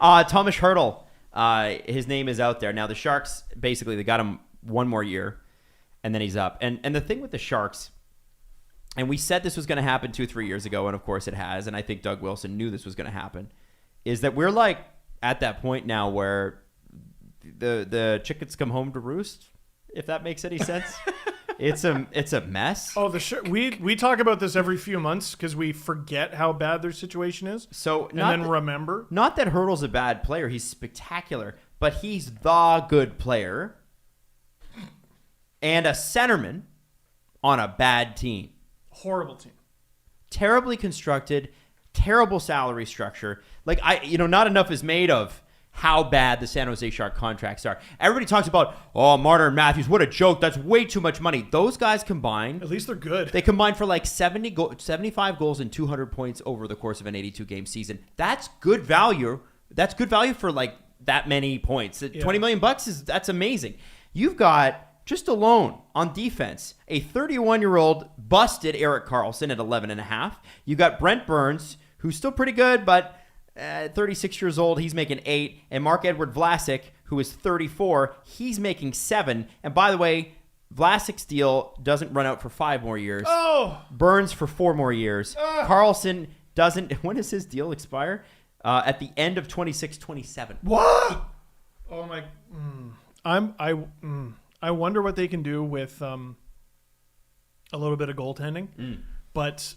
Tomáš Hertl, his name is out there. Now, the Sharks, basically, they got him one more year, and then he's up. And the thing with the Sharks, and we said this was going to happen 2-3 years ago, and of course it has, and I think Doug Wilson knew this was going to happen, is that we're like at that point now where the chickens come home to roost, if that makes any sense. It's a mess. Oh, we talk about this every few months because we forget how bad their situation is. So remember. Not that Hertl's a bad player. He's spectacular, but he's the good player and a centerman on a bad team. Horrible team. Terribly constructed, terrible salary structure. Like not enough is made of how bad the San Jose Shark contracts are. Everybody talks about, Marner and Matthews, what a joke. That's way too much money. Those guys combined. At least they're good. They combined for like 75 goals and 200 points over the course of an 82-game season. That's good value. That's good value for like that many points. Yeah. $20 million that's amazing. You've got, just alone on defense, a 31-year-old busted Erik Karlsson at 11.5. You got Brent Burns, who's still pretty good, but 36 years old, he's making 8. And Marc-Edouard Vlasic, who is 34, he's making 7. And by the way, Vlasic's deal doesn't run out for 5 more years. Oh! Burns for 4 more years. Karlsson doesn't. When does his deal expire? At the end of 26-27. What? Oh my! I wonder what they can do with a little bit of goaltending, but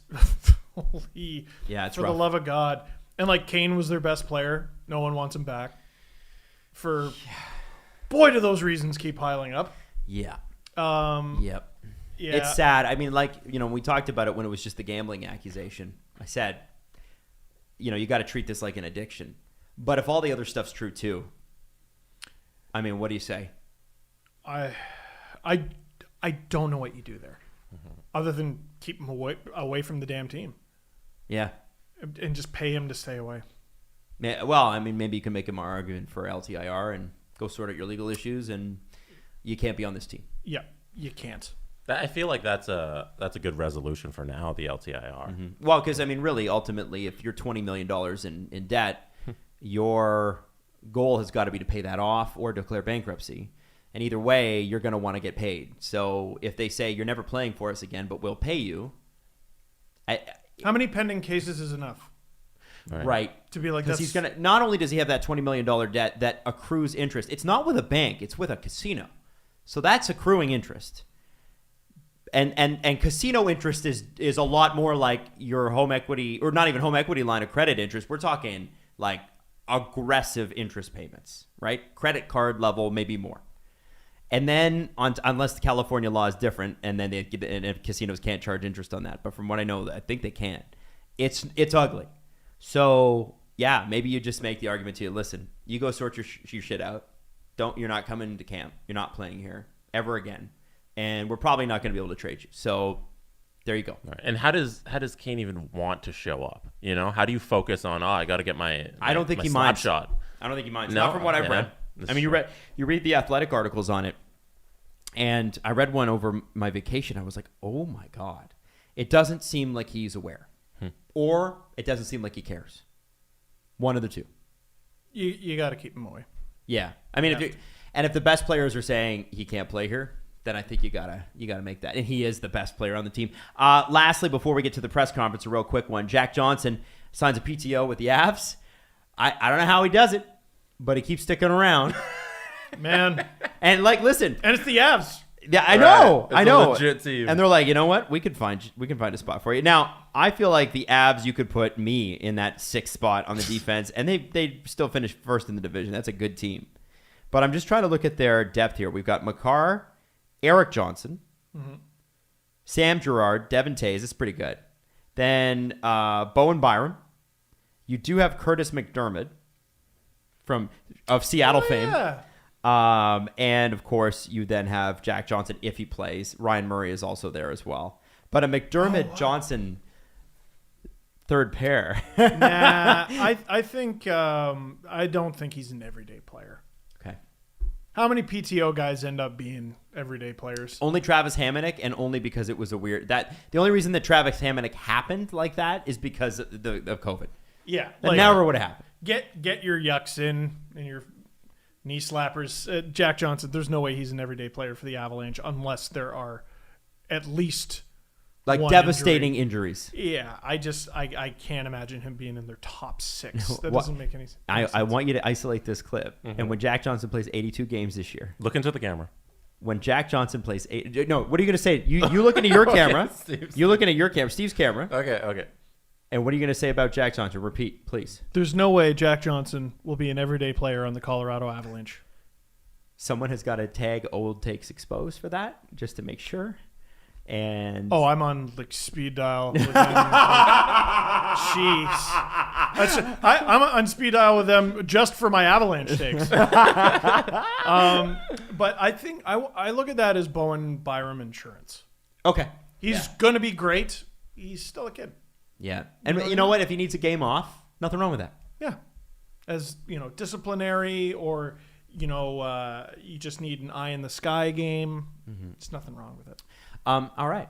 holy, it's for rough. The love of God. And like Kane was their best player. No one wants him back. Boy, do those reasons keep piling up. Yeah. Yep. Yeah. It's sad. I mean, we talked about it when it was just the gambling accusation. I said, you got to treat this like an addiction. But if all the other stuff's true too, I mean, what do you say? I don't know what you do there, other than keep him away from the damn team. Yeah. And just pay him to stay away. Yeah, well, I mean, maybe you can make him an argument for LTIR and go sort out your legal issues, and you can't be on this team. Yeah, you can't. I feel like that's a good resolution for now, the LTIR. Mm-hmm. Well, because, I mean, really, ultimately, if you're $20 million in debt, your goal has got to be to pay that off or declare bankruptcy. And either way, you're going to want to get paid. So if they say, you're never playing for us again, but we'll pay you, how many pending cases is enough? Right. To be like, because he's going to, not only does he have that $20 million debt that accrues interest, it's not with a bank, it's with a casino. So that's accruing interest. And casino interest is a lot more like your home equity, or not even home equity line of credit interest. We're talking like aggressive interest payments, right? Credit card level, maybe more. And then, unless the California law is different, and then casinos can't charge interest on that. But from what I know, I think they can. It's ugly. So yeah, maybe you just make the argument to you. Listen, you go sort your shit out. You're not coming to camp. You're not playing here ever again, and we're probably not going to be able to trade you. So there you go. Right. And how does Kane even want to show up? How do you focus on? I got to get my I don't think he minds. Shot. I don't think he minds. No? Not from what I've read. I mean, you read the Athletic articles on it, and I read one over my vacation. I was like, oh my God. It doesn't seem like he's aware. Or it doesn't seem like he cares. One of the two. You got to keep him away. Yeah. I mean, if the best players are saying he can't play here, then I think you gotta make that. And he is the best player on the team. Lastly, before we get to the press conference, a real quick one. Jack Johnson signs a PTO with the Avs. I don't know how he does it, but he keeps sticking around. Man. And listen. And it's the Avs. Yeah, I know. I know. A legit team. And they're like, you know what? We can find a spot for you. Now, I feel like the Avs, you could put me in that 6th spot on the defense, and they still finish first in the division. That's a good team. But I'm just trying to look at their depth here. We've got Makar, Erik Johnson, Sam Girard, Devin Tays. It's pretty good. Then Bowen Byram. You do have Curtis McDermott of Seattle fame. And, of course, you then have Jack Johnson if he plays. Ryan Murray is also there as well. But a McDermott-Johnson third pair. Nah, I think I don't think he's an everyday player. Okay. How many PTO guys end up being everyday players? Only Travis Hamonic, and only because it was the only reason that Travis Hamonic happened like that is because of COVID. Yeah. That never would have happened. Get your yucks in and your knee slappers. Jack Johnson, there's no way he's an everyday player for the Avalanche unless there are at least Like one devastating injury. injuries. Yeah, I can't imagine him being in their top 6. That doesn't make any sense. I want you to isolate this clip. And when Jack Johnson plays 82 games this year. Look into the camera. When Jack Johnson plays no, what are you going to say? You look into your camera. You're looking at your camera, Steve's camera. Okay. And what are you going to say about Jack Johnson? Repeat, please. There's no way Jack Johnson will be an everyday player on the Colorado Avalanche. Someone has got to tag Old Takes Exposed for that, just to make sure. And I'm on like speed dial with them. Jeez, I'm on speed dial with them just for my Avalanche takes. But I think I look at that as Bowen Byram insurance. okay, He's gonna be great. He's still a kid. yeah, and you know what? If he needs a game off, nothing wrong with that. Yeah, as disciplinary or you just need an eye in the sky game. It's nothing wrong with it. All right.